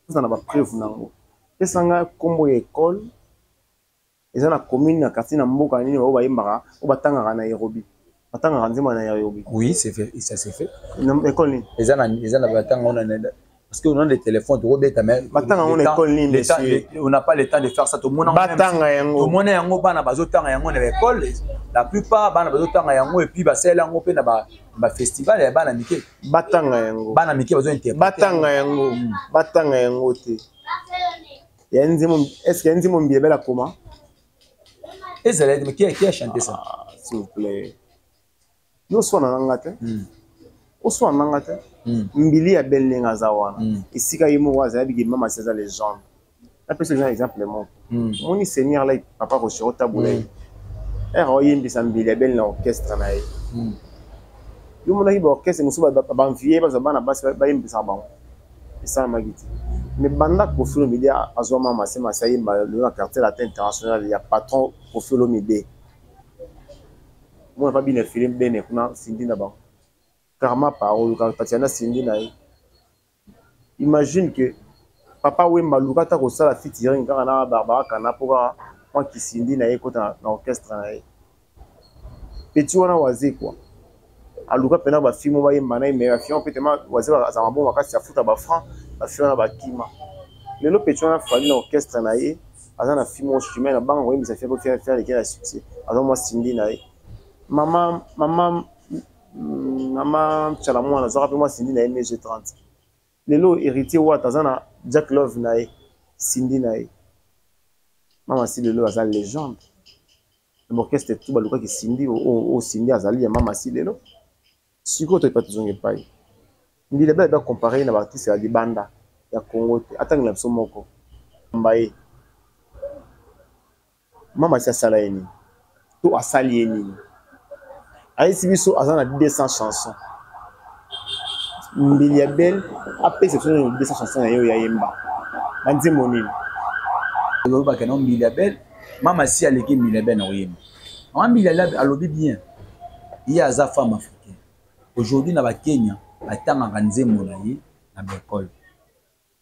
ça n'a pas preuve nango. Et ça nga combo école. Ils ont la commune na quartier na mboka nini ba yembaka o batanga na Nairobi. Batanga nzema na Nairobi. Oui, c'est fait, ça s'est fait. École ni. Ils ont batanga on a parce que on a des téléphones trop bête mais batanga on école ni monsieur. On n'a pas le temps de faire ça tout le monde. Batanga yango. Tout le monde yango bana bazotanga yango na école. La plupart bana bazotanga yango et puis ba sela yango pe na ba festival ya bana mike. Batanga yango. Bana mike bazo interpréter. Batanga yango. Batanga yango te. Est-ce qu'il y a un Nzimo Mbiebela comment? Et mais qui a chanté ça? S'il vous plaît. Nous sommes en Angleterre. Nous sommes en Angleterre. Mbili a belle linga zawana. Ici, quand il m'a dit, il m'a dit, les gens. La personne, un exemple, mon seigneur, là, papa, au sur taboulé. Et Roy, il s'en Mbili a belle l'orchestre. Il m'a dit, l'orchestre, nous sommes en vie, parce que je suis ça m'a dit. Mais banda Koffi Olomide a zoma massé massaï le quartier latin international il y a patron Koffi Olomide. Moi pas bien le film ben kuna Cindy na ba. Karma parole quand Tatiana Cindy na. Imagine que papa Wemba Lukata ko sala featuring quand na Barbara Kana pour moi qui Cindy na écoute na orchestre na. Petit wana wazi quoi. Aluka pena ba film ba yemba na mais film peut-être wazi za mabon wakati ya futa ba franc. La fille na bakima le lo petit on a fallu l'orchestre na ye azana film au chemin na bango oui mais ça fait pour faire les succès azana moi Cindy na ye maman chalamu na zaka moi Cindy na ye MG30 le lo héritier wa azana Jack Love na ye Cindy na ye maman si le lo azana légende l'orchestre tout baluka ki Cindy au Cindy azali ya maman si le lo siko to pas toujours pas ndi le ba comparer na artiste ya libanda ya Congo atanga na somoko mbaye mama sia sala yeni to asali yeni aisi biso azana 200 chansons mbili ya belle après c'est 200 chansons na yo ya yemba banzi monini lo ba kana mbili ya belle mama sia leki mbili ya belle na yemba mama mbili ya belle alobi bien il y a za femme africaine aujourd'hui na ba Kenya atanga nzembo na ye na école.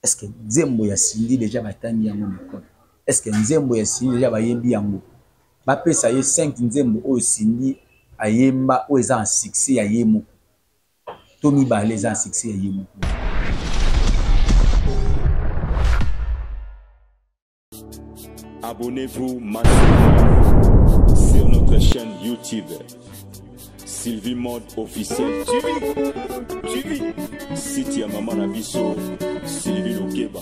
Est-ce que nzembo ya Cindy déjà batangi yango na école? Est-ce que nzembo ya Cindy déjà bayembi yango? Ba pesa ye 5 nzembo o Cindy ayemba o eza en succès ya yemo. Tomi ba les en succès ya yemo. Abonnez-vous massivement sur notre chaîne YouTube. Sylvie Mode officiel. Tu site ya maman na biso Sylvie Lokeba.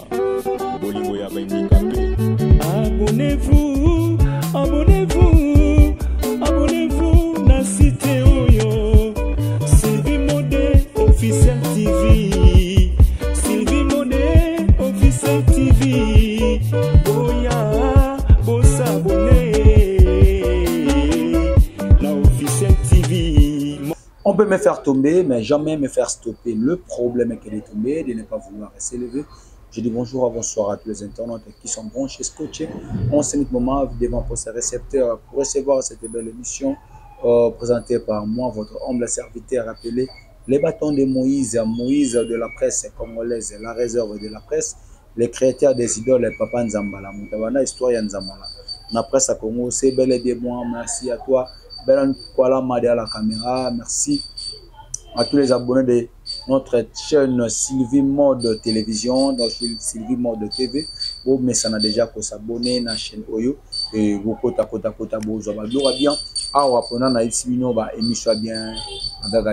Bolingo ya handicapé. Abonnez-vous, abonnez-vous, abonnez-vous na site oyo. Sylvie Mode officiel TV. Sylvie Mode officiel TV. Boya, bo s'abonner. La officiel TV. On peut me faire tomber, mais jamais me faire stopper. Le problème est qu'elle est tombée, de ne pas vouloir s'élever. Je dis bonjour, bonsoir à tous les internautes qui sont branchés, scotchés. On se met moment devant pour ces récepteurs pour recevoir cette belle émission présentée par moi, votre humble serviteur appelé les bâtons de Moïse, Moïse de la presse congolaise, la réserve de la presse, les créateurs des idoles, Papa Nzambala, Moutawana, histoire Nzambala. La presse à Congo, c'est bel et bien moi, merci à toi. Belen Kuala à la caméra, merci à tous les abonnés de notre chaîne Sylvie Mode Télévision, donc Sylvie Mode TV. Bon, mais ça n'a déjà qu'à s'abonner à la chaîne Oyo et vous kota bien. Ah, on a ici émission bien,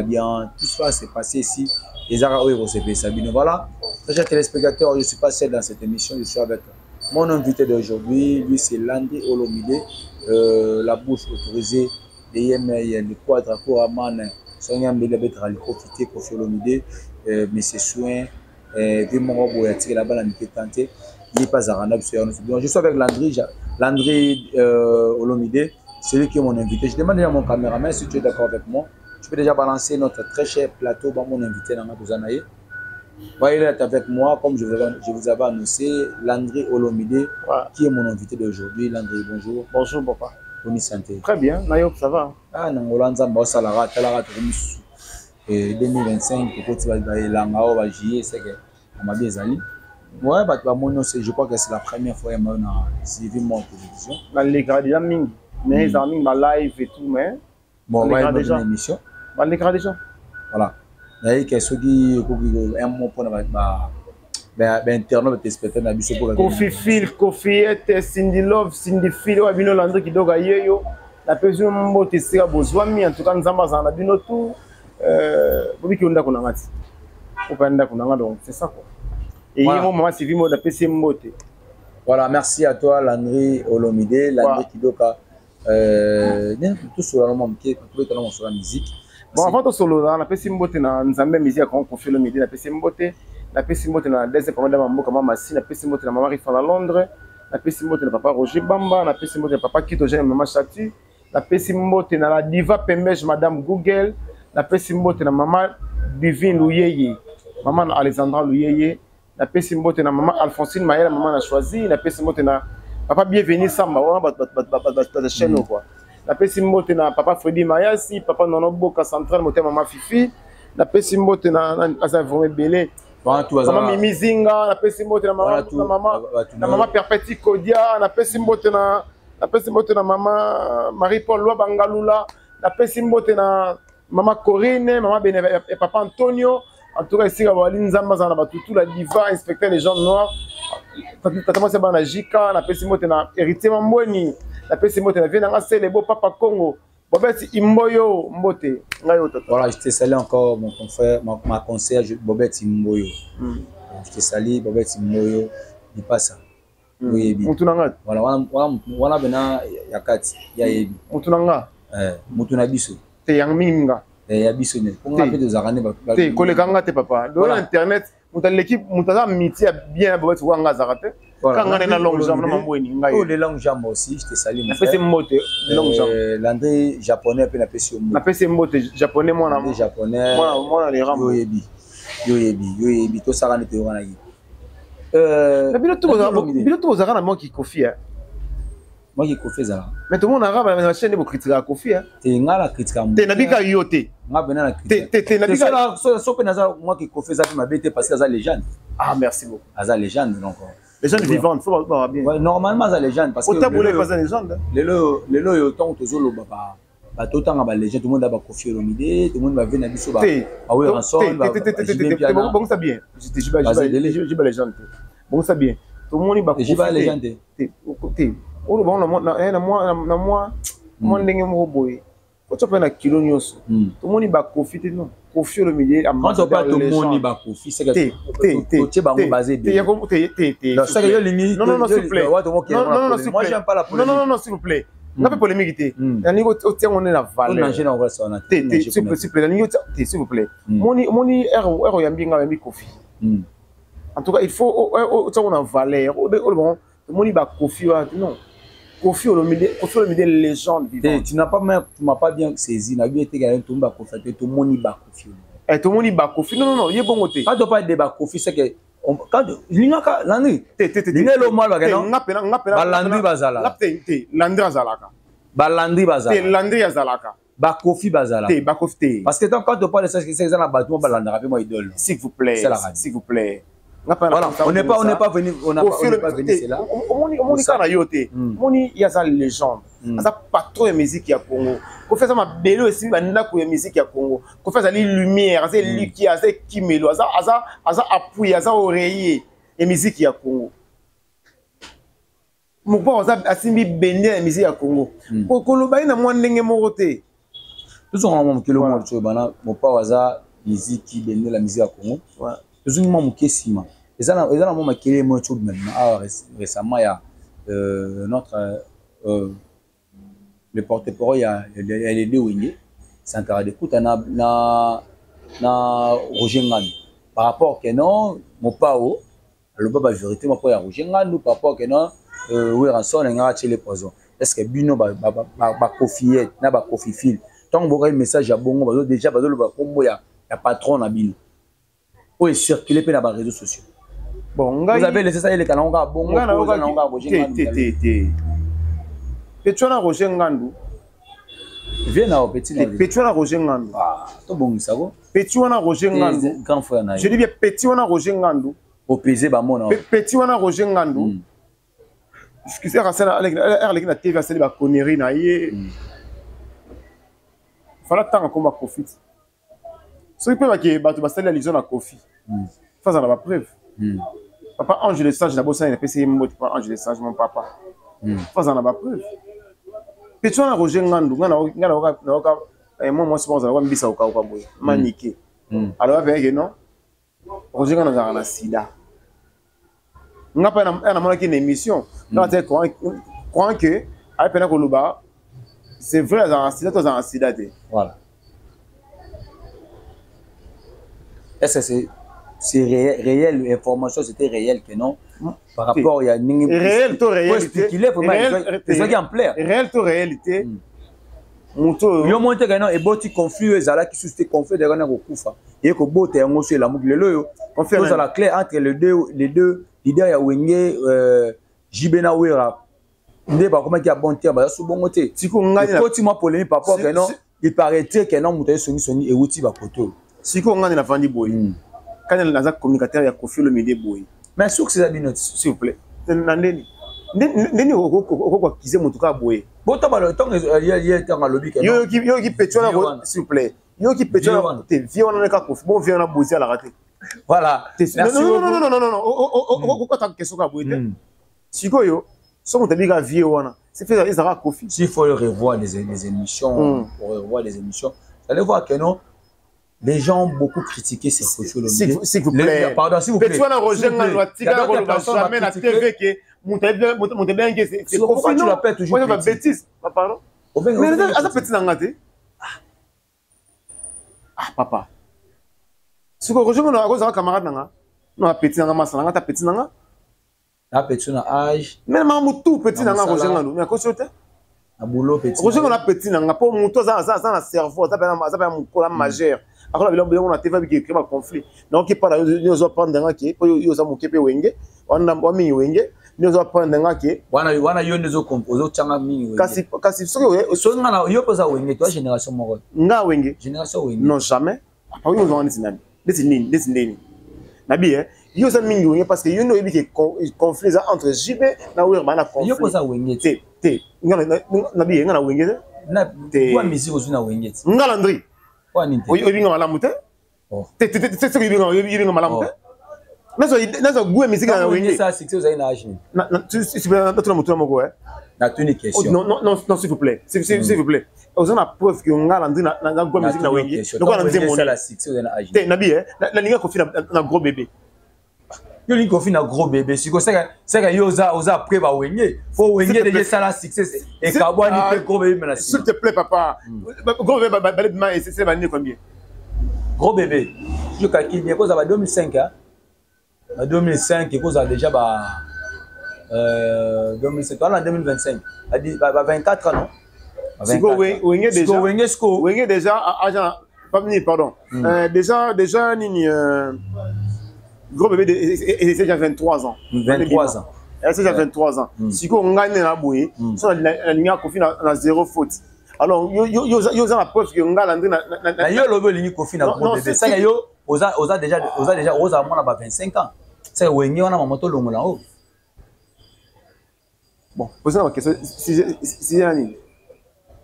bien. Tout ça s'est passé ici. Les Arabes s'est fait ça bien. Voilà, chers téléspectateurs, je suis passé dans cette émission. Je suis avec mon invité d'aujourd'hui. Lui, c'est Landry Olomide, la bouche autorisée. Le quadre pour Aman, Sonia Mbelebetra, le profiter pour Olomide, mais ses soins, vu mon robot et attirer la balle à m'était tenté, il n'est pas à rendre. Je suis avec Landry Olomide, c'est lui qui est mon invité. Je demande à mon caméraman si tu es d'accord avec moi. Tu peux déjà balancer notre très cher plateau par mon invité dans la Zanaïe. Voyez, il est avec moi, comme je vous avais annoncé, Landry Olomide, qui est mon invité d'aujourd'hui. Landry, bonjour. Bonjour, papa. Santé. Très bien, Nayok, ça va. Ah, Nangola Nzamba Salara, Talara Tomisu. Et 2025, pour que tu vas y aller, c'est que on m'a bien zali. Ouais, bah, je crois que c'est la première fois que on a suivi mon télévision. Dans l'écran déjà, mais ils ont mis ma live et tout, mais. Bon, ouais, déjà. Émission. Dans l'écran déjà. Voilà. D'ailleurs, que ceux qui un mot pour internet téléspectateur na biso pour Kofi Phil, Kofi et Cindy Love, Cindy Phil, ou Abino Landry qui doga yeyo. La personne mbote sera bozwami en tout cas nzamba za na bino tout. Bobi ki onda kunangati. Opanda kunanga donc c'est ça quoi. Et voilà. Maman Sylvie Moda PC Mbote. Voilà, merci à toi Landry Olomide, Landry Kidoka. Tout sur la musique. Bon, avant de solo, on a PC Mbote na Nzambe musique quand on confie le midi, na PC Mbote, na PC Mbote na deuxième commande maman comme Massi, na PC Mbote na maman Rifan à Londres, na PC Mbote na papa Roger Bamba, na PC Mbote na papa Kito Jean maman Chati, na PC Mbote na la diva Pemej madame Google, na PC Mbote na maman Divine Louyeye, maman Alexandra Louyeye. La PC Mbote na maman Alphonsine Maëla, maman a choisi. La PC Mbote na papa Bienvenu Samba, on chaîne quoi. La PC Mbote na papa Freddy Mayasi, papa Nono Boka Central, moté maman Fifi. La PC Mbote na Asa Vomé Belé. Maman Mimi Zinga, la PC Mbote na maman Perpéti Kodia, la PC Mbote na maman Marie-Paul Loi Bangalula, la PC Mbote na maman Corinne, maman Bénévole et papa Antonio. En tout cas, ici, il y a la diva, inspecteur des gens noirs. Tata c'est bana Jika, la PC Mote na héritier Mamboni, la PC Mote na Viena le beau papa Congo. Bobet Imboyo Mbote. Voilà, je te salue encore mon confrère, ma conseillère Bobet Imboyo. Je te salue Bobet Imboyo, il passe ça. Oui, voilà, voilà bena yakati ya yebi. Mutunanga. Mutuna biso. Te yang minga. Ya biso ne. Pour ngape de zarane ba. Te kolekanga te papa. Dans internet, muta l'équipe mutaza miti bien Bobet wanga zarate. Quand on est dans longue jambe, oh les longues jambes aussi, je te salue. La PC Mbote, longue jambe. L'André japonais peu na PC Mbote. La PC Mbote japonais moi na japonais. Moi les rames. Yo yebi to sarane te wana yi. Biloto ozara na moi qui Kofi hein. Moi qui Kofi ça. Mais tout le monde arabe la chaîne de critique à Kofi hein. Te ngala critique am. Te nabika yote. Nga bena na critique. Te nabika so pe naza moi qui Kofi ça ma bête parce que ça légende. Ah merci beaucoup. Ça légende donc. Les gens vivants, faut voir bien. Ouais, normalement ça légende parce que au tabou pas ça légende. Les lo autant tozolo baba. Ba totanga ba légende tout le monde a ba Kofi Olomide, tout le monde va venir biso ba. Ah oui, ensemble. Bon ça bien. Je pas légende. Bon ça bien. Tout le monde va Kofi légende. Oh bon na moi mon ndenge mo boy. Quand tu prends un kilo nyos, tout le monde va Kofi non. Kofi Olomide quand on parle tout le monde va Kofi c'est que tu vas baser bien. Ça que yo limite. Non s'il vous plaît. Moi j'aime pas la polémique. Non s'il vous plaît. N'a pas polémique. La niveau tient on est la valeur. On en reste on a. S'il vous plaît, la niveau s'il vous plaît. Moni ero yambinga yambi Kofi. En tout cas, il faut on a valeur. Bon, moni ba Kofi non. Kofi Olomide légende vivante. Tu m'as pas bien saisi. Na bien été gagné tout ba Kofi, tout moni ba Kofi. Tout moni ba Kofi. Non, il est bon côté. Quand on parle de ba Kofi c'est que quand l'ingaka Landry l'ingelo mal ba non ba Landry bazala Landry azalaka ba Landry bazala Landry azalaka ba Kofi bazala ba Kofi parce que quand on parle de ça c'est ça na bâtiment ba Landry rappelez moi idole s'il vous plaît s'il vous plaît. Voilà, on n'est pas venu c'est là. Moni kana yote. Moni ya sa légende. Ça patron de musique ya Congo. Ko fait ça ma belle aussi ba ndako ya musique ya Congo. Ko fait ça les lumière, c'est Luki, c'est Kimelo, ça appui, ça oreiller et musique ya Congo. Mo ba ça asimbi bende ya musique ya Congo. Ko lo ba ina mwa ndenge moko te. Tout son moment que le monde tu bana mo pa ça musique qui bende la musique ya Congo. Voilà. Tout un moment qui sima. Et ça là moi qui est moi tout maintenant récemment il y a notre le porte-parole il y a les deux wingés c'est encore d'écoute na Roger Ngandou par rapport que non mon pao le baba vérité moi pour Roger Ngandou par rapport que non oui rançon nga chez les poisons est-ce que bino ba Kofi na ba Kofi fil tant que message à bongo déjà le ba combo ya patron na bino pour circuler pe na ba réseaux sociaux. Bon, vous avez laissé ça, il est canon, bon, Petuana Roger Ngandou. Viens là, petit. Petuana Roger Ngandou. Ah, tout bon, ça va. Petuana Roger Ngandou. Grand frère, je dis bien Petuana Roger Ngandou. Au pesé, bah, mon. Petit, on a Roger Ngandou. Excusez moi la TV, c'est des conneries. Il fallait attendre qu'on profite. Ce qui peut être que tu vas installer la liaison à Kofi. Ça, ça n'a pas preuve. Papa, Ange le Sage, d'abord, ça, il a fait mon mot, Ange le Sage, mon papa. Ça, ça n'a pas preuve. Petit, on a Roger Ngandou. Moi, je pense que je vais maniquer. Alors, non, Roger Ngandou a un sida. On n'a pas une émission. Croyant que, c'est vrai, dans un sida. Voilà. Est-ce que c'est réel, l'information c'était réel que non? Par rapport, il y a une réel, to réalité. Réel, to réalité. Il y a monté gagnant et boti conflit ezala qui suscité conflit de gagnant au kufa. Et que bote en aussi la mugle lo. Conflit dans la clé entre les deux leaders ya wenge Jibena Wera. Ndé ba comment qui a bon terme ba sou bon côté. Siko ngani côté moi polémique par rapport que non, il paraîtrait que non muté soni et outi ba poto. Siko ngani na vandi boy. Quand il a un communicateur ya Kofi le média boy. Mais sur que c'est la s'il vous plaît. Nandeni. Neni oko kize mutuka boy. Bota ba le temps il y a temps à lobby que yo qui petona s'il vous plaît. Yo qui petona te viens on a ka Kofi. Bon viens on a bossé à la rater. Voilà. Non. Pourquoi ta question ka boy te? Siko yo, so muta biga vie wana. C'est fait ils aura Kofi. S'il faut revoir les émissions, pour revoir les émissions, vous allez voir que non. Les gens ont beaucoup critiqué ces photos. S'il vous plaît. Pardon, s'il vous plaît. Tu vois, Roger Ngandou, jamais la TV qui monte bien que c'est pourquoi tu l'appelles toujours petit. Bêtise. Pardon. Mais ça petit n'engagé. Ah papa. Si Roger Ngandou a cause un camarade nanga, non petit nanga massa nanga ta petit nanga. La petit na âge. Mais maman tout petit nanga Roger Ngandou, mais à cause de boulot petit. Roger Ngandou petit nanga pour monter ça na cerveau, ça peut mon cola majeur. Alors on a TV qui écrit un conflit. Donc il parle nous on prendre nga qui yo za mokepe wenge, on mi wenge, nous on prendre nga qui wana yo ndezo composer changa mi wenge. Kasi so nga na yo poza wenge toi génération moko. Nga wenge. Génération wenge. Non jamais. Apa yo zo ndisi nani. Ndisi nini. Nabi yo za mingi wenge parce que yo no ebi que conflit entre JB na wer bana conflit. Yo poza wenge te. Nga nabi nga na wenge. Na toi musique ozuna wenge. Nga Landry. Oui, il vient à la montée. C'est ce qu'il vient à la montée. Mais ça goût musique à la wing. Ça c'est que vous avez une âge. Tu peux notre moto mon quoi. Na une question. Non s'il vous plaît. S'il vous plaît. Vous avez la preuve que on a landé na goût musique na wing. Donc on a dit mon la six vous avez âge. Nabi la ligne confie na gros bébé. Yo ligne confie na gros bébé. Si c'est que yo oza pré ba wenge. Faut wenge déjà ça la succès et Kabouani fait gros bébé maintenant. S'il te plaît papa. Gros bébé c'est va venir combien? Gros bébé. Je calcule bien cause à 2005 hein. En 2005 et cause a déjà 2007 en 2025. A dit 24 ans non. Siko wenge déjà agent pas venir pardon. Déjà nini gros bébé et c'est déjà 23 ans. 23 ans. C'est déjà 23 ans. Si on gagne na boye, so la ligne Kofi na zéro faute. Alors yo za la preuve que on gagne Landry na yo lobo ligne Kofi na gros bébé. Ça yo oza déjà oza moi na 25 ans. C'est wenge on a mamoto longo là haut. Bon, posez la question si yani.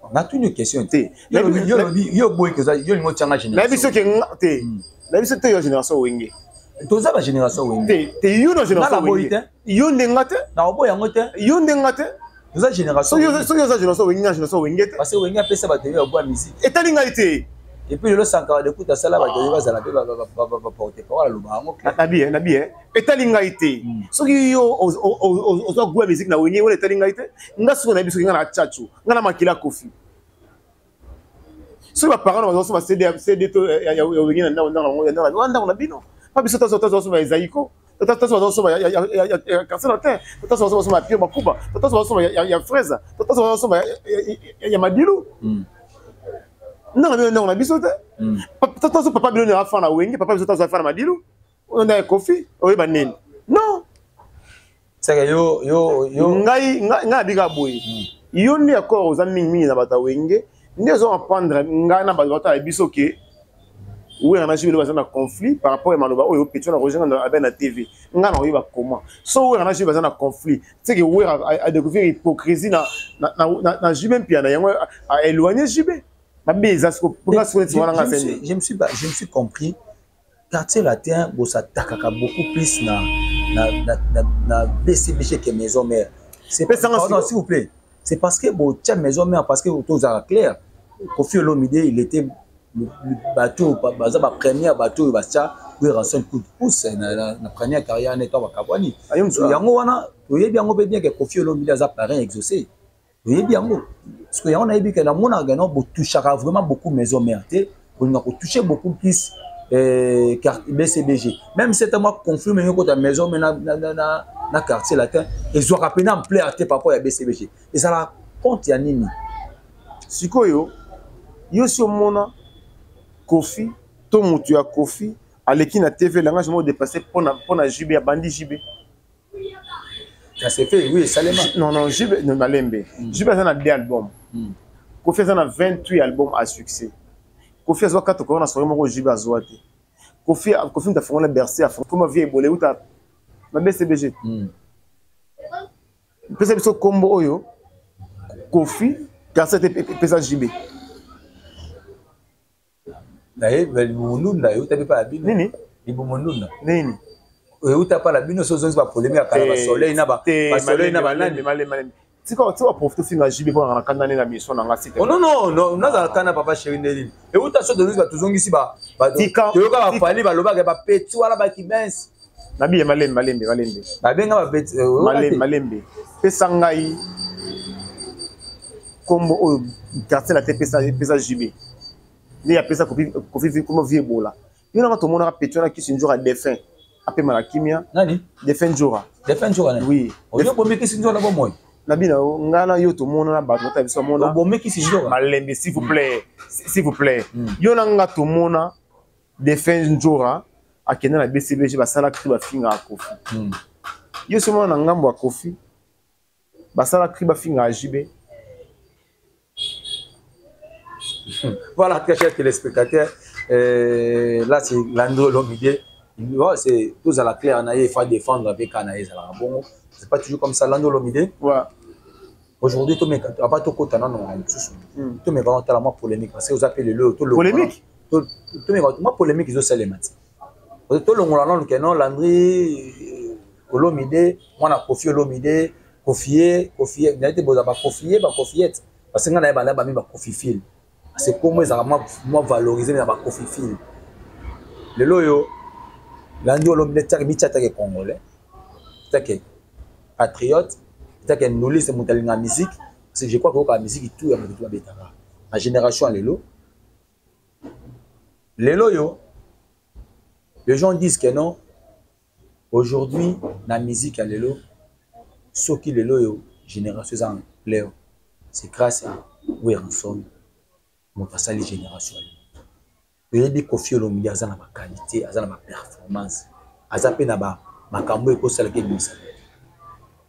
On a une question té. Yo boy que ça yo lingo tchanga génération. La biso que té. La biso té yo génération wenge. Toza ba génération wenge. Te yo no génération wenge. Yo ndenga te. Na obo yango te. Yo ndenga te. Toza génération. So yo génération wenge te. Parce que wenge pesa ba télé obo musique. Et talinga été. Et puis le sankara de kuta sala ba télé ba zala ba porter parole lo ba ngo. Nabi et talinga été. So yo ozo gwa musique na wenge wala talinga été. Nga so na biso nga na chachu. Nga na makila Kofi. So ba parents bazo ba CD to ya wenge na bino. Pas besoin de sortir sur les Zaïko. De toute façon, il y a cassé la terre. De toute façon, il y a Pierre Makuba. De toute façon, il y a Fraise. De toute façon, il y a Madilou. Non, on a besoin de. De toute façon, papa Bilou n'a pas fait la Wengi. Papa Bilou n'a pas fait la Madilou. On a un Kofi. Oui, Banen. Non. C'est que yo. Nga biga boy. Yo ni encore aux amis mingi na bata Wengi. Nous allons apprendre nga na bata bisoke. oui on a joué le conflit par rapport à maloba oyo petit on a rejoint dans la TV nga na oyo comment so oui on a joué dans conflit c'est que oui a découvert hypocrisie na Jubé puis na yango a éloigné Jubé je me suis compris quartier latin bo s'attaquer beaucoup plus na BCBG que maison mère c'est pardon s'il vous plaît c'est parce que bo tia maison mère parce que tout a clair Kofi Olomide il était le bateau baza ba premier bateau bacha oui rançon coup de pouce na première carrière neto ba kabwani yango wana toyebi yango be bien que Kofi Olomide aza parrain exaucé toyebi yango parce que yango na yebi que na mona gano bo touchera vraiment beaucoup maison mère té on a touché beaucoup plus BCBG même c'est moi conflit mais ko ta maison mais na quartier latin ils ont rappelé en plein par rapport à BCBG et ça la compte ya nini sikoyo yo si omona Kofi to mutu ya Kofi aleki na TV langa je me dépasser pour na Jubé bandi Jubé ça s'est fait oui Salema non Jubé non Malembe Jubé a na 2 albums Kofi a na 28 albums à succès Kofi a 4 corona sur mo Jubé a zoate Kofi ta fongona bercer a fond comme vie bolé ou ta na BCBG pesa biso combo oyo Kofi car c'était pesa Jubé naye libumununda yo tabi pa bino nini libumununda nini yo tapa la bino so zonzi ba polémique akala ba soleil na ba soleil na ba nani malé tiko profiter finga Jubé pour na kandana na mission na ngasi non naza kana papa chéri ndeli et où ta so de nous ba tuzongisi ba yo ka ba fali ba loba ke ba petit wala ba kibens na biye malembe ba benga ba petit malembe pesa ngai kombo o quartier la pesa Jubé ni appelle ça Kofi comme vieux bola il y a tout le monde a pété qui se joue à défunt appelle malakimia nani défunt joura oui oyo bombe qui se joue là bon moi na bina ngana yo to mona na bato ta biso mona bombe qui se joue malembe s'il vous plaît yo na nga to mona défunt joura akena na BCBG ba sala kriba finga a Kofi yo so mona na ngambo a Kofi ba sala kriba finga a Jubé. Voilà, très chers téléspectateurs, là c'est Landro Olomide. C'est tous à la clé, il faut défendre avec Anaïs. C'est pas toujours comme ça, Landro Olomide. Aujourd'hui, tout le monde est vraiment polémique parce que vous appelez le polémique. Tout le monde polémique, ils ont ça les maths. Tout le monde a non Landry Olomide, moi on a Kofi Olomide, Kofié, il y a des choses à Kofié, Kofiette. Parce que nous avons Kofi Fil. C'est comment ils ont valorisé les Kofi Fil. Le loyo, l'Andi Olomide, c'est congolais, c'est patriote, c'est nous c'est monter la musique. Parce que je crois que la musique est tout la génération le loyo, les gens disent que non. Aujourd'hui, la musique à l'élo, ce qui le loyo, génération Léo. C'est grâce à Weranson, mon passage les générations. Il y a des Kofi Olomide, ils ont ma qualité, ils ont ma performance. Ils ont ma cambo et poste à la misa.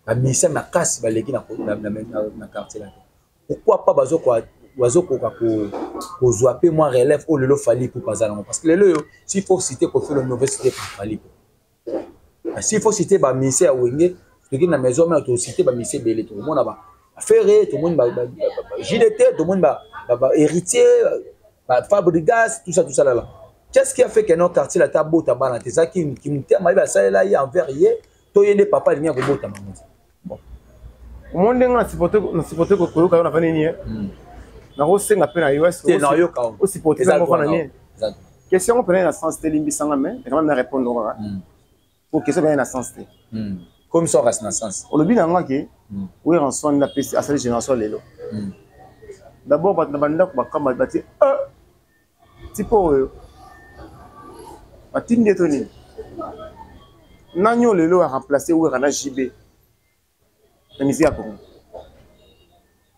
La misa na casse ba leki na quartier là. Pourquoi pas bazo ko zoaper moi relève au lelo fali pour pas aller parce que lelo s'il faut citer Kofi Olomide citer fali. S'il faut citer ba misa à Wenge, ce qui na maison mais auto citer ba misa belé tout le monde là-bas. Ferré, tout le monde JDT, tout le monde héritier, Fabregas, tout ça là. Qu'est-ce qui a fait que notre quartier la table ta bana c'est ça qui me terme à ça là il envers hier, toi il n'est pas ligne ko bota mamuzi. Bon. Au monde na supporter ko koyoka na fani ni. Na ko senga pe na US ko supporter ko fana ni. Question ko na sens de limbisanga mais quand même na répondre. Pour question bien na sens de. Comme ça reste dans sens. On le dit dans que oui en son la PC à cette génération lelo. D'abord ba banda ko bakamba bati tipo batim detoni. Nanyo lelo a remplacé ou Rana JB. La musique à Congo.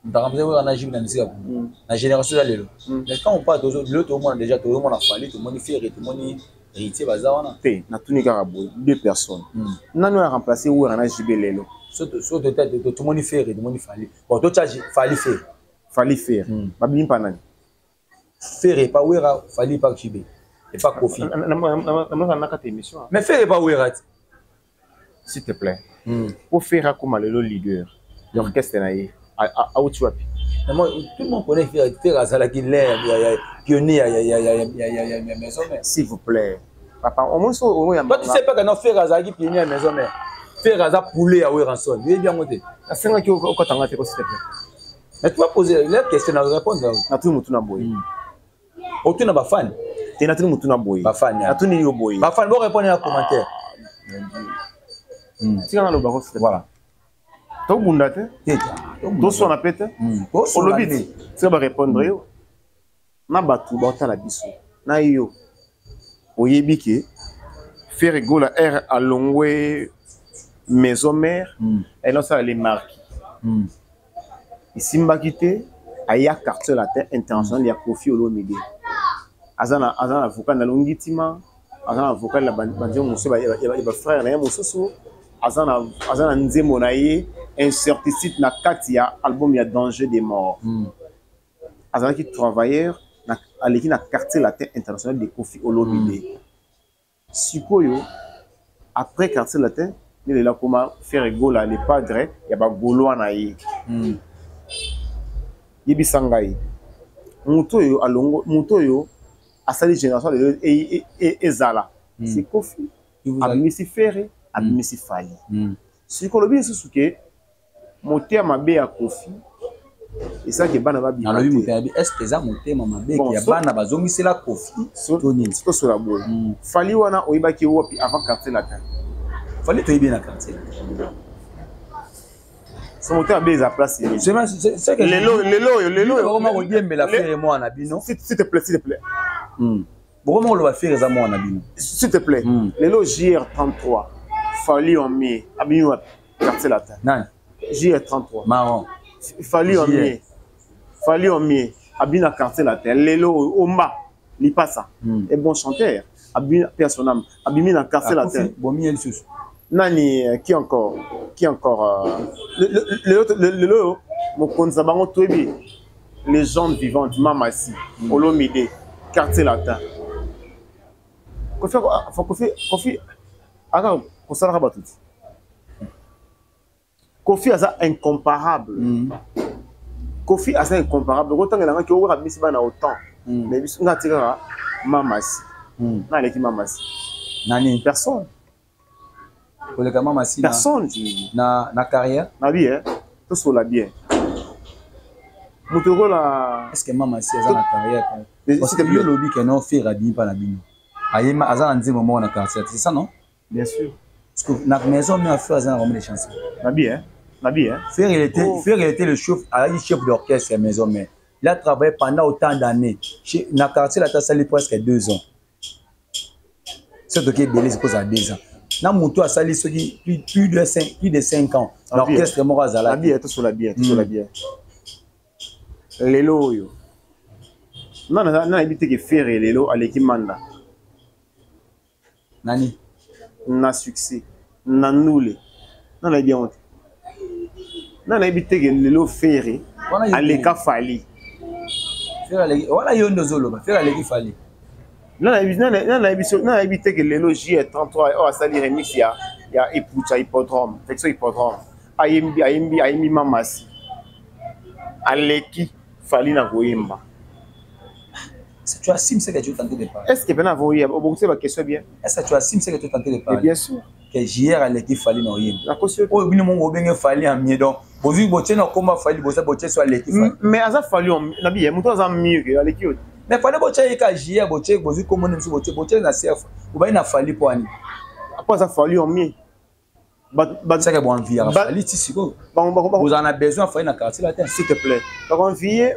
On a remplacé ou Rana JB dans la musique à Congo. La génération lelo. Mais quand on parle de l'autre tout le monde déjà tout le monde a fallu tout le monde fait tout le monde héritier bazawana pe na tuni karabo 2 personnes nanu a remplacé ou Rana JB lelo so de tête tout le monde fait tout le monde fallait bon toi fallait faire babim panani faire pas ou fallait pas JB et pas Kofi. émission. Mais fais pas Ouirat. S'il te plaît. Pour faire comme le leader, l'orchestre naïe, à où tu vas. Moi, tout le monde connaît faire Azala qui l'air, pionnier, maison mère. S'il vous plaît. Papa, au moins, toi, tu sais pas qu'on fait Azala qui pionnier à maison mère. Faire Azala poulet à Ouiranson. Il est bien monté. La scène qui est au Kotanga, s'il te plaît. Mais tu vas poser la question, à répondre. Na tout le monde boy. Autant n'a pas fan. Tu n'as tout le monde boy. Pas fan. Na tout le monde boy. Pas fan, bon répondre à commentaire. Tu as le baron, voilà. Tu as bundate. Tu sois na pète. Au lobby. Tu vas répondre yo. Na batu ba ta la biso. Na yo. Oyebike faire rigoler R à longwe maison mère et là ça les marques. Ici Mbakite aya quartier latin international ya Kofi Olomide. Azana avocat na longitima, azana avocat la bandio muso ba frère na musoso, azana nzemo na ye incertitude na kati ya album ya danger des morts. Azana qui travailleur na aleki na quartier latin international de Kofi Olomide. Sikoyo après quartier latin il est là comment faire rigoler les padres ya ba goloa na ye. Yebi sangai muto yo alongo muto yo asali génération de ezala c'est Kofi abimisi Ferré abimisi Fali si ko lobi susuke moté mabe ya Kofi et ça que bana ba bi alors moté abi est-ce que ça moté mabe ya bana bazongisi la Kofi toni to so la boy Fali wana oyibaki wopi avant quartier latin Fali to yebi na quartier son moteur a bien sa place. C'est que Lélo. Comment on dit mais la faire et moi en abino. S'il te plaît, s'il te plaît. Comment on va faire et moi en abino. S'il te plaît. Lélo JR33. Fali en mai. Abino quartier latin. Non. JR33. Marron. Fali en mai. Fali en mai. Abino quartier latin. Lélo Oma. Il passe. Et bon chanteur. Abino personnel. Abino quartier latin. Bon miel sous. Nani, qui encore le Mokonza Bango Toebi, légende vivante, Mamasi, Olomide, quartier latin. Kofi, Kofi a incomparable. Kofi a incomparable. Autant que la qui aura mis ça autant. Mais il y a Mamasi. Nani Mamasi. Nani personne. Personne na carrière na vie hein tout sur la bien mutoko la est-ce que maman si azana carrière parce que le lobby que non fait rabi pas la bino ayema azana nzimo mo na carrière c'est ça non bien sûr parce que na maison mais fait azana comme les chansons na bien faire il était le chef d'orchestre à maison mais il a travaillé pendant autant d'années na quartier la tasse presque 2 ans c'est donc belé c'est cause à 2 ans. Na muto a sali soki plus de 5 ans. L'orchestre Morazala. La bière, tout sur la bière, tout sur la bière. Lelo yo. Non, habité que faire Lelo à l'équipe Manda. Nani. Na succès. Na noule. Non, la bien honte. Non, habité que Lelo faire à l'équipe Fali. Voilà yondo zolo ba. Faire à l'équipe Fali. Non, habité que Lelo J33 oh sali remix ya Ipucha hippodrome. Texo hippodrome. Ayembi Mamasi. Aleki Fali na Goyemba. Tu assumes ce que tu es tenté de parler. Est-ce que ben avant hier, vous savez ma question bien. Est-ce que tu assumes ce que tu es tenté de parler? Bien sûr. Que hier Aleki Fali na Goyemba. La caution. Oh, bino mon obenge Fali en mieux donc. Vous vu boté na comment Fali bossa boté sur Aleki Fali. Mais asa Fali on na bien, muto asa mieux que Aleki. Mais fallait boté ka hier boté bozu comment nem boté na chef. Ou ba na Fali poani. Après ça Fali on mieux. Ça que bon vie Fali tisiko. Vous en avez besoin Fali na quartier latin s'il te plaît. Donc on vie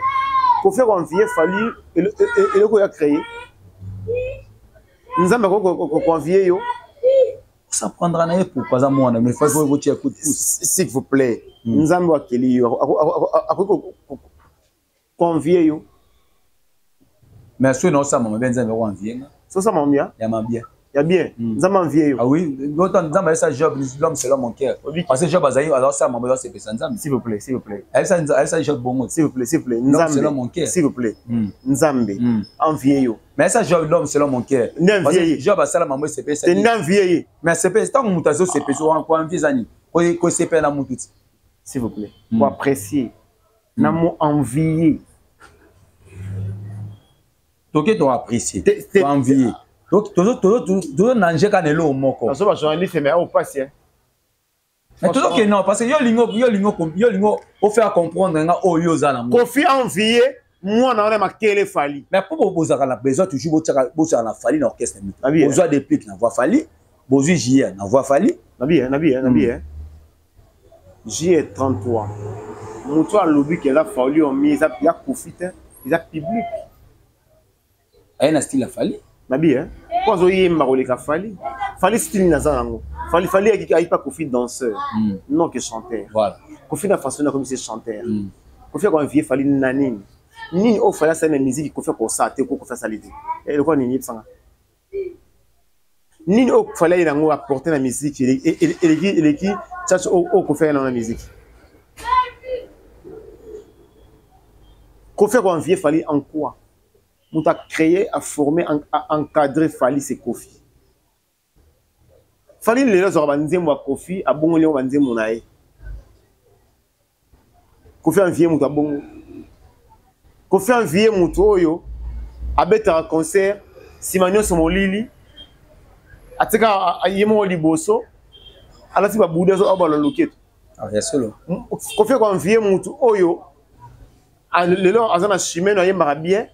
pour faire envier Fali et le ko a créé. Nous avons convié yo. Ça prendra na pourquoi ça moi mais faut vous tirer coup de pouce s'il vous plaît. Nous avons akeli yo. Convié yo. Mais ce non ça maman ben ça me envier. Ça maman bien. Ya maman bien. Il y a bien. Nous avons envié. Ah oui, d'autant nous avons ça job, l'homme selon mon cœur. Parce que job Azaï, alors ça, maman, c'est pesant. S'il vous plaît, s'il vous plaît. Elle ça job bon. S'il vous plaît, s'il vous plaît. L'homme selon mon cœur. S'il vous plaît. Nzambe. Envié. Mais ça job l'homme selon mon cœur. N'envié. Job à ça, maman, c'est pesant. C'est n'envié. Mais c'est pesant, tant que mutation c'est pesant, on quoi envier zani. Quoi c'est pesant la moutout. S'il vous plaît. Pour apprécier. N'amo envié. Donc tu dois apprécier. Tu envier. Donc, toujours nanger quand elle est au moko. Je suis journaliste, mais au passé. Mais toujours que non, parce que yo lingo, au faire comprendre nga o yo za na mo. Kofi envié, moi na ma kele fali. Mais pour poser la besoin toujours bossa na fali na orchestre mi. Besoin de pic na voix fali, besoin JR na voix fali. Nabi. JR 33. Mon toi lobby que la fali on mis ça ya profite, il a public. Ay na style la fali. Nabi Quand on y est marolé ka fali style nazango. Fali a pas Kofi danseur. Non que chanteur. Voilà. Kofi na façon comme c'est chanteur. Kofi quand vieux fali nanine. Ni au fala ça na musique Kofi ko ça te ko faire ça l'idée. Et le quoi ni sanga. Ni au fala il a apporter la musique et qui cherche au Kofi dans la musique. Kofi quand vieux fali en quoi? On a créé, à former, à encadrer Fali c'est Kofi. Fali les gens ont moi Kofi, à bon on dit mon aïe. Kofi en vieux mon bon. Kofi en vieux mon toyo, à bête un concert, Simanyo Somolili, à tika à yemo liboso, à la tiba bouddha zo abalo loket. Ah bien sûr. Kofi en vieux mon toyo, à le long azana chimé no yema bien.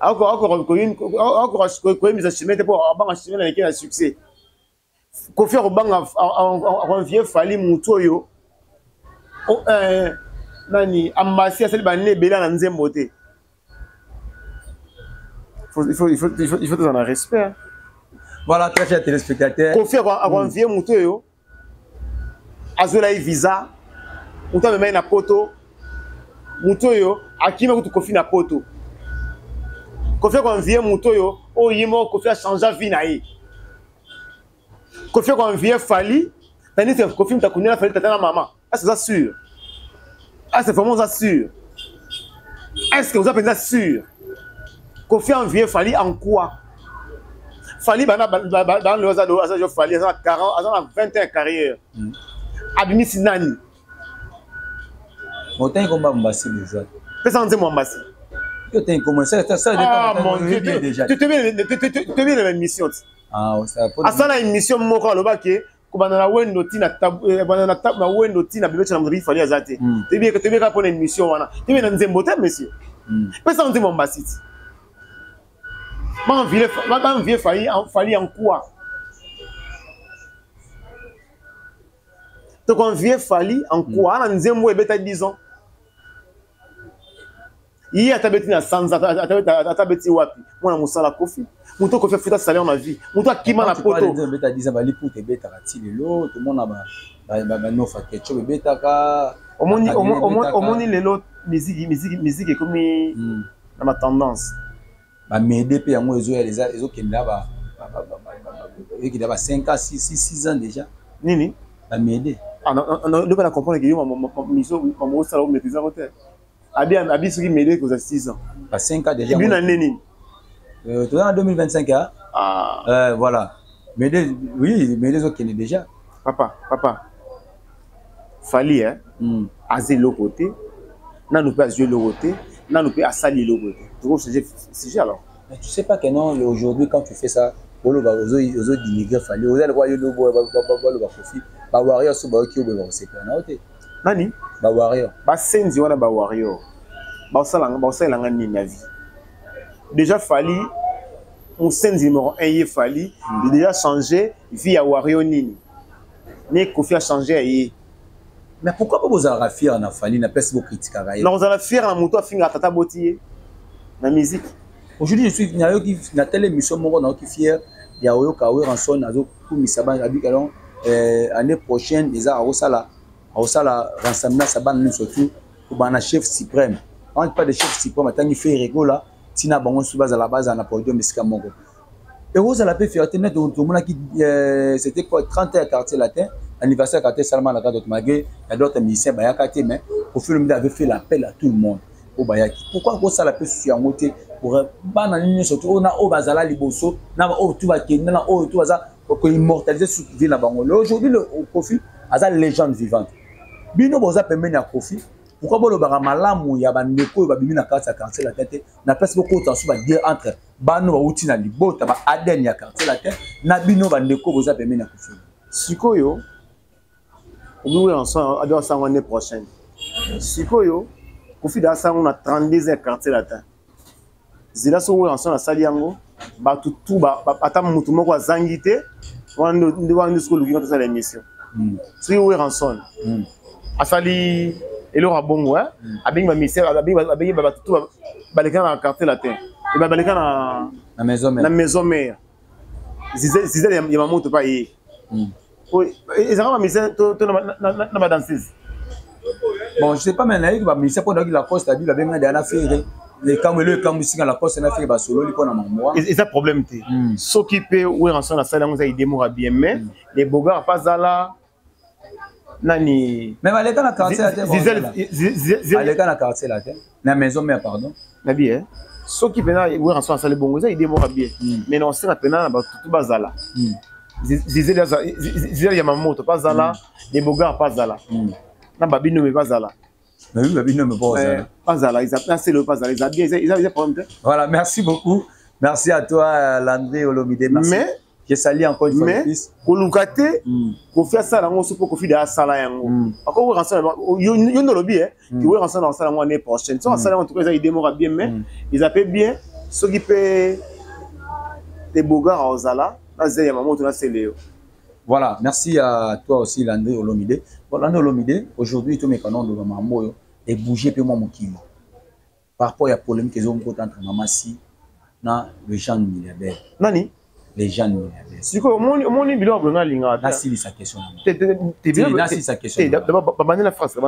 Encore mis à chimé pour avoir un chimé qui a succès. Kofi en vieux Fali Mutoyo. Nani ambassade celle bané bela na nzembote. Il faut dans un respect. Voilà, très chers téléspectateurs. Kofi en vieux Mutoyo. Azola visa. Mutoyo me na poto. Mutoyo akima kutu Kofi na poto. Kofi en vieux Mutoyo. Oh yimo Kofi a changé vie na ye. Kofi en vieux Fali. Tandis que Kofi m'a connu la Fali tata na maman. Est-ce que c'est sûr? Ah, c'est vraiment ça sûr. Est-ce que vous avez ça sûr? Kofi en vieux Fali en quoi? Fali dans le hasard Fali à 40, à 21 carrière. Abimi Sinani. Autant comme Mbassi déjà. Qu'est-ce que c'est Mbassi? Autant comme ça ah mon Dieu déjà. Tu te mets dans l'émission. Ah, ça pas. À ça la émission moko le baké. Kubana wendo tina bana na wendo tina bibecha na mzuri Fali azate. Tebie ka pour une émission wana. Tebie na nzembo te monsieur. Pesa nzembo Mbassi. Man vieux Fali en quoi? Donc on vieux Fali en quoi? Na nzembo ebeta 10 ans. Il y a tabeti na sanza tabeti wapi? Mwana musala Kofi. Muto Kofi futa salaire ma vie. Muto akima na poto. Beta 10 ans bali pour te beta ratilelo, tout le monde ba no fa ketcho beta ka. Omoni lelo musique comme na ma tendance. Ba m'aider pe yango ezo ya les autres qui là qui là 5 ans 6 ans déjà. Nini? Ba m'aider. Ah non ne pas comprendre que mon mission mon salaire maîtriser hotel. Abi ce qui m'aider que 6 ans. Pas 5 ans déjà. Bien année. En 2025 hein. Ah. Voilà. M'aider oui, m'aider autres qui est déjà. Papa. Fali hein. Azer le côté. Na nous pas jouer le côté. Na nous pas salir le côté. Tu vois sujet alors. Mais tu sais pas que non aujourd'hui quand tu fais ça, pour le aux dimigrés Fali, aux le royaume ba Kofi, ba warrior so ba ki ba c'est pas na oté. Nani? Ba warrior. Ba senzi wana ba warrior. Ba osala ngani na vie. Déjà Fali on senzi numéro 1 y Fali, il a déjà changé vie à warrior nini. Mais Kofi a changé. Mais pourquoi pas vous avez fier na Fali na pèse vos critiques à non vous allez fier en moto finga tata botier na musique. Aujourd'hui je suis na telle émission mon na qui fier ya oyo kawe ranson nazo pour misaba abikalon année prochaine les a osala rassemblement saban surtout pour bana chef suprême. On ne pas de chef suprême tant il fait rigola tina bango sous base à la base na podium misika mongo. Et vous avez la fierté net de c'était quoi 30 ans quartier latin, anniversaire quartier Salman la carte Magé, il y a d'autres musiciens Bayakati, mais au fur et à mesure avait fait l'appel à tout le monde au Bayaki. Pourquoi vous ça la paix sur côté pour banane surtout on a au bazala liboso, na au tout va qui na au tout ça pour immortaliser ce vie là-bas. Aujourd'hui le Kofi a sa légende vivante. Bino boza pembeni ya Kofi. Pourquoi vous le malamu ya bandeko ba bimi na carte ya quartier latin na place beaucoup de temps sur dire entre bano bauti na libota ba aden ya quartier latin na bino bandeko boza pembeni ya Kofi. Sikoyo nous ensemble à doit l'année prochaine. Sikoyo Kofi da ça on a 32 ans quartier latin. Zila so we ensemble na sali yango ba tout ba ata mutu moko azangité wando ndivandi skolu ki ngata l'émission. Si we ensemble. Asali elo rabongo hein abingi ba misère abingi ba tout ba leka na quartier latin. Et ba leka na maison mère. Zizele ya mamoto pa yi. Et ça va misère to na danseuse. Bon, je sais pas maintenant il va misère pour la poste a dit la benga dana faire les camus singa la poste na faire ba solo li pona mamoa. Et ça problème té. S'occuper ou ensemble na sala ngoza idemo bien mais les bogards pas là nani mais aleka na quartier latin aleka na quartier latin na maison mère pardon na bien s'occuper na ou ensemble sala bongo ça idemo bien mais non c'est rapena na ba tout bazala zizeli ya mamoto pas là les bogards pas là na babino mais pas là mais oui babino mais pas là ils appellent c'est le pas là ils ont problème. Voilà, merci beaucoup, merci à toi Landry Olomide, merci. Mais je salue encore une fois le fils. Kolukate, ko faire ça là on se peut ko fi da sala yango. Encore on ensemble yo no lobby qui on ensemble dans sala l'année prochaine. Ça sala en tout cas ils démorent bien mais ils appellent bien ceux qui paient des bogards aux ala, na zé maman to na Léo. Voilà, merci à toi aussi Landry Olomide. Voilà, Landry Olomide, aujourd'hui tous mes canons de maman et bouger peu moi mon kilo. Par rapport à la polémique qu'ils ont entre Mamassi et le Jean milliardaire. Nani? Les gens milliardaires. Si quoi, mon bilan a linga. Là, c'est sa question. T'es bien là, c'est sa question. D'abord, la phrase.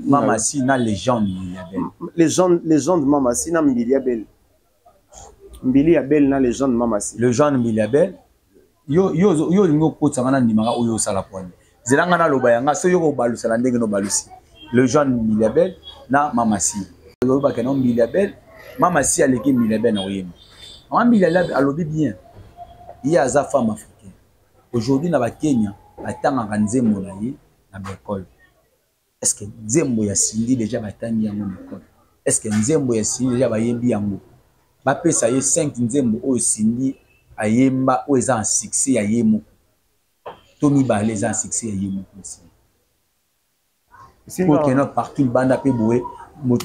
Mamassi n'a les gens milliardaires. Les gens de Mamassi n'a milliardaire. Milliardaire n'a les gens de Mamassi. Le Jean milliardaire. Yo lingo kotsangana ndimaka oyo sala poine. Zelanga na lobayanga so yo ko balusa la ndenge no balusi. Le Jean milliardaire na Mamassi. Mamassi a l'équipe Milabel na oyema. En Milabel a lobby bien. Il y a sa femme africaine. Aujourd'hui na ba Kenya, atanga nzembo na ye na l'école. Est-ce que nzembo ya Sindi déjà batangi yango na école? Est-ce que nzembo ya Sindi déjà bayembi yango? Ba pesa ye 5 nzembo o Sindi ayemba o eza en succès ya yemo. Tomi ba les en succès ya yemo aussi. Pour que notre partout banda pe boé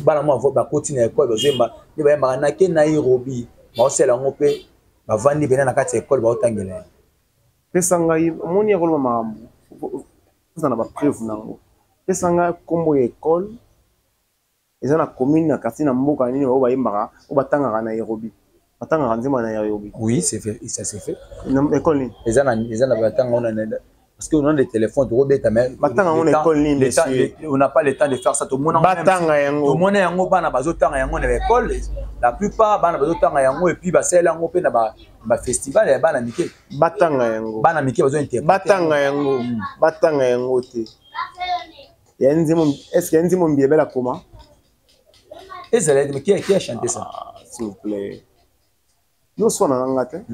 bana mo va continuer école bazemba ni ba yamba na ke Nairobi ba osela ngope ba vandi bena na kati école ba otangela pesanga moni ya koloma mambo vous na ba preuve nango pesanga kombo ya école eza na commune na quartier na mboka nini ba yamba o batanga na Nairobi batanga nzema na Nairobi. Oui, c'est fait, ça s'est fait. Na école ni eza na batanga on a parce que on a des téléphones de robeta mais on n'a pas le temps de faire ça tout le monde batanga yango tout le monde yango bana bazotanga yango na école la plupart bana bazotanga yango et puis basela yango pe na ba festival ya bana mike batanga yango bana mike bazo interpréter batanga yango te ya nzimo est-ce que nzimo mbiebela comment ezala mais qui a chanté ça s'il vous plaît yo sona ngate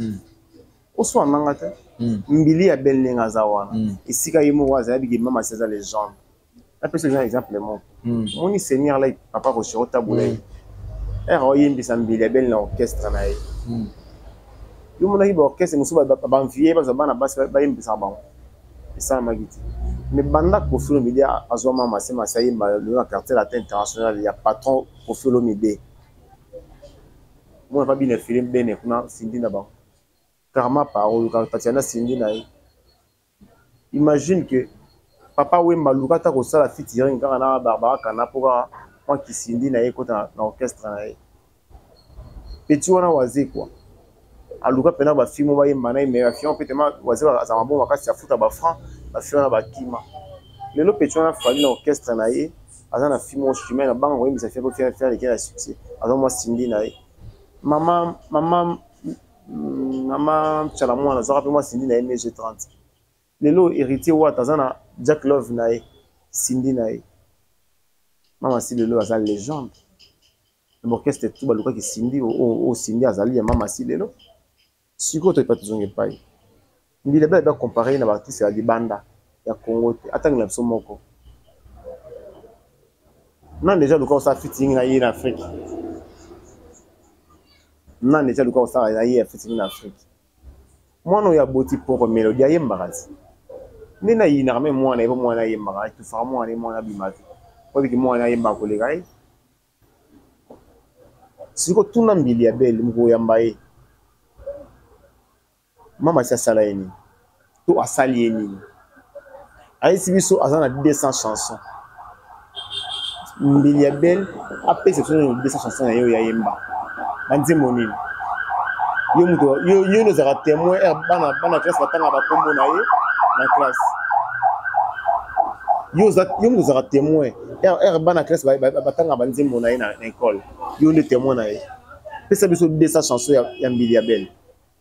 oswa nangate mbili ya belle ngaza wana isika yimo waza yabigi mama c'est les gens après c'est un exemple mon moni seigneur là papa ko shota boulay yimbi sa mbili ya belle na orchestre na ye yo mona hiba orchestre musuba ba envier ba bana ba yimbi sa ba ça magiti mais banda ko filo media azwa mama c'est ma ça yimba le quartier latin international il y a patron ko filo media moi pas bien film bene kuna sindi na ba karma parole quand Tatiana Sindi na imagine que papa Wemba Lukata ko sala featuring quand na Barbara Kana pour moi qui Sindi na kota na orchestre na petit wana wazi quoi aluka pena ba film ba yemba na mais film peut-être wazi ba za mabon wakati ya futa ba franc ba film na ba kima lelo petit wana fali na orchestre na azana film au chemin na bango wemba ça fait pour faire les succès azana moi Sindi na maman Nama Chalamou, on a rappelé moi Cindy na MG30. Lelo héritier wa tazana Jack Love nae Cindy nae. Mama si lelo azal légende. L'orchestre tout baluka ki Cindy o Cindy azali ya mama si lelo. Siko to pas toujours pas. Mbile ba ba comparer na artiste ya libanda ya Congo te atanga biso moko. Non déjà le corps ça fitting na en Afrique. Non déjà le corps ça na fitting en Afrique. Moi no ya boti pour mélodie ya mbarazi. Nina yina kama mwana ipo mwana yemba tu fa mwana mwana bimati kwa biki mwana yemba ko legai siko tuna mbili ya belle mko yambaye mama sia sala yeni to asali yeni aisi biso azana 200 chansons mbili ya belle après c'est 200 chansons ya yo ya yemba banzi monini yo muto yo no zara témoin bana classe batanga ba kombo na ye la classe. Yo nous a témoin. Bana classe batanga banzi mona na école. Yo ne témoin na ye. Pesa biso de sa chanson ya Mbilia Belle.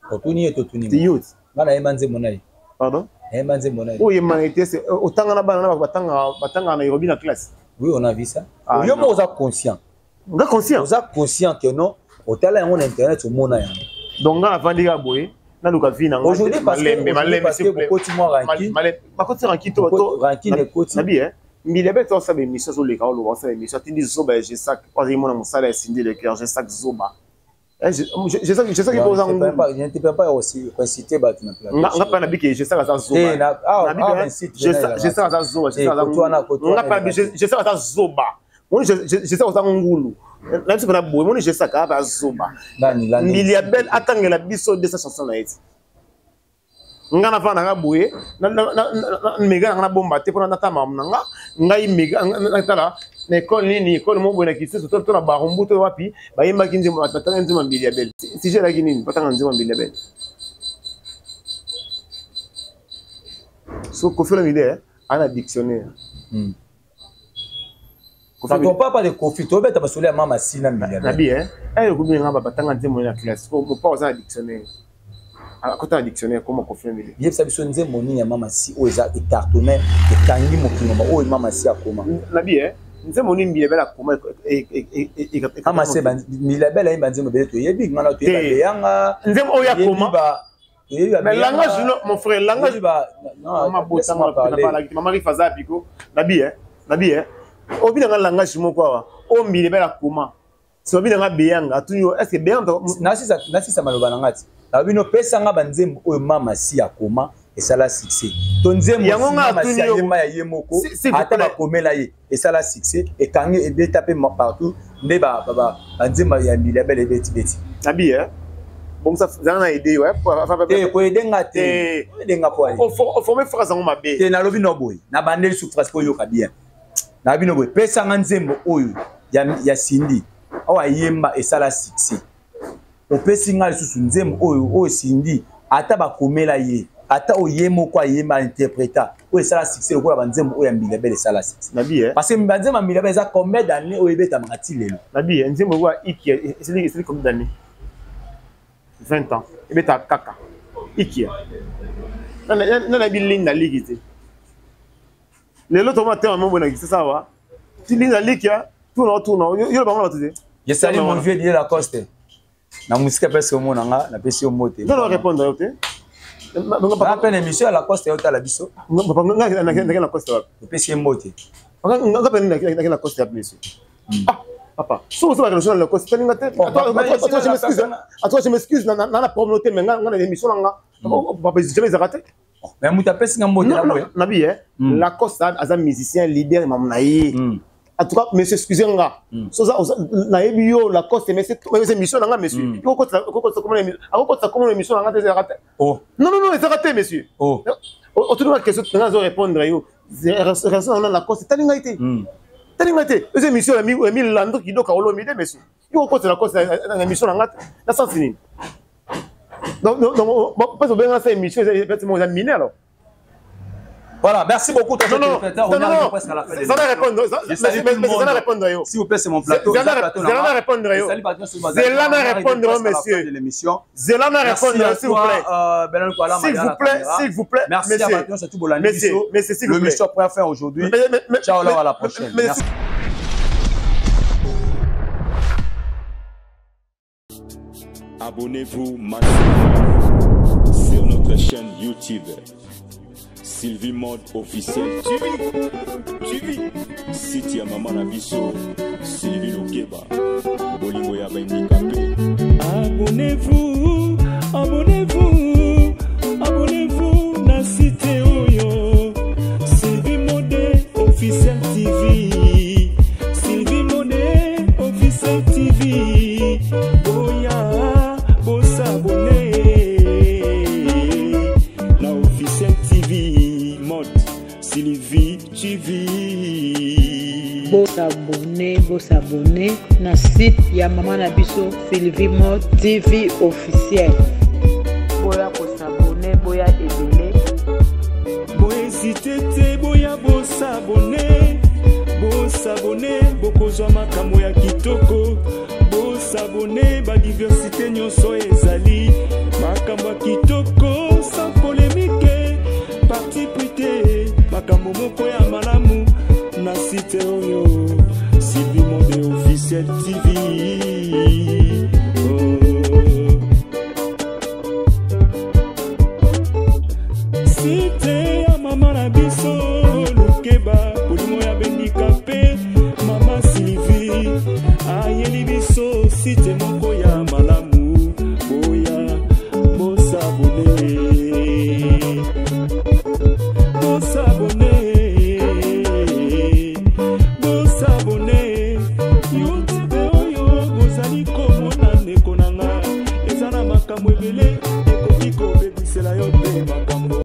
Totuni. Youth. Bana yemanze mona ye. Pardon? Yemanze mona ye. Oh yemanité c'est otanga na bana batanga na Nairobi na classe. Oui, on a vu ça. Yo mo oza conscient. Nga conscient. Oza conscient que non, otala yango na internet o mona yango. Donc nga avandi ga boye. Aujourd'hui, parce que beaucoup de moi ranking. Par contre, ranking, to ranking est côté. Nabi, hein. Mais il y avait tout ça, des missions sur les carreaux, le roi, émission. Tu dis Zoba, j'ai ça. Quand j'ai mon salaire, Cindy le cœur, j'ai ça Zoba. J'ai ça qui pose en. Je ne peux pas aussi inciter battre na place. On n'a pas nabi que j'ai ça à Zoba. J'ai ça à Zoba. J'ai ça à Zoba. Moi, j'ai ça à Ngulu. Là, tu peux la boire. Moi, j'ai ça à Zoba. Mbilia Belle attend la biso de sa chanson là. Ngana fa na boye na mega na bomba te pona nata mamnanga ngai mega natala na école nini école mo bona kisi surtout to na barumbu to wapi ba yemba kinzi batanga nzima Mbilia Belle si je la kinini batanga nzima Mbilia Belle so Koffi Olomide ana dictionnaire quand on parle de Koffi to beta basole mama sina Mbilia Belle nabi eh ko bi ngaba batanga nzima na classe ko pas aux dictionnaire. À côté d'un dictionnaire, comment confirmer? Il y a des choses qui sont mama si ou ça est cartonné et tangi mokino ou mama si akoma. La bien, nous moni Mbilia Belle akoma et mama se Mbilia Belle est banzi mobile to yebi ngana to yanga. Nzem oya koma. Mais langage mon frère, langage non ma bota ma parler. Maman ri faza piko. La bien. Obi na langage mo kwa. O Mbilia Belle akoma. So obi na beyanga tuyo est-ce que beyanga nasi sa maloba ngati. La bino pesa nga banzembo oyo mama si akoma esala succès. To nzembo si mama si yema ya yemoko ata ba komela ye esala succès et kangi e betape partout nde ba banzembo ya Mbilia Belle beti. Nabi bon ça na aider ouais ko aider ngate aider ngapo ali. O former phrase ngo mabe. Te na lobi no boy na bandeli sous phrase ko yoka bien. Na bino boy pesa nga nzembo oyo ya Cindy awa yemba esala succès. Opesi nga lisusu nzembo oyo Cindy ata bakomela ye ata oyemo kwa yema interpréta oyo sala succès lokola banzembo oyo Mbilia Belle sala succès nabi parce que banzembo Mbilia Belle za combien d'années oyo beta mangati lelo nabi nzembo wa iki c'est combien d'années 20 ans et beta kaka iki na bilinga na ligite lelo to matin mon bona c'est ça wa tu linga likia tourne yo ba ngala tuze je salue mon vieux Dieu Lacoste na musique parce que mon nga na pesi o mote non répondre yote na peine émission à Lacoste yota la biso nga na Lacoste wa pesi o mote nga peine na Lacoste ya plus ah papa so la relation na Lacoste telinga te attends je m'excuse na promoter mais nga na émission nga papa jamais raté mais muta pesi nga mote na bi Lacoste as un musicien leader mamnaye. En tout cas, monsieur, excusez-moi. Na ebio la coste mais c'est émission là monsieur. Il faut que ça comment l'émission là c'est raté. Oh. Non, c'est raté monsieur. Oh. Autour de la question on va répondre yo. Raison on a la coste talinga été. Les émissions la 1000 lando qui doka Olomide monsieur. Il faut que la coste na émission là na sens ni. Donc pas bien ça émission effectivement ça miné alors. Voilà, merci beaucoup. Non, non, non, presque à la fin de ça va répondre. Mais ça va répondre. S'il vous plaît, c'est mon plateau. Zélan va répondre. Zélan va répondre, monsieur. Zélan va répondre, s'il vous plaît. S'il vous plaît. Merci à Bâton, c'est tout pour la mission. Monsieur, s'il vous plaît. Le mission pour faire aujourd'hui. Ciao, à la prochaine. Merci. Abonnez-vous massivement sur notre chaîne YouTube. Sylvie Mode officiel. Tu vis. Site ya Maman Nabiso. Sylvie Lokeba. Bolingo ya handicapé. Abonnez-vous. Abonnez-vous. Na site oyo. Sylvie Mode officiel TV. Sylvie Mode officiel TV. Boya, boss abonné. Na officiel TV. Mode Sylvie TV. Boss abonné na site ya Maman Nabiso Sylvie Mode TV officiel. Boya boss abonné, boya ebele. Boya hésité, boya boss abonné. Boss abonné, bokozwa makambo ya kitoko. Boss abonné, ba diversité nyonso ezali. Makambo ya kitoko sans polémique. Parti prité, makambo moko ya malamu. Na site oyo Sylvie Mode officiel TV. Site ya Maman Nabiso Lokeba Polimo ya handicapé Mama Sylvie ayeli biso site moko ya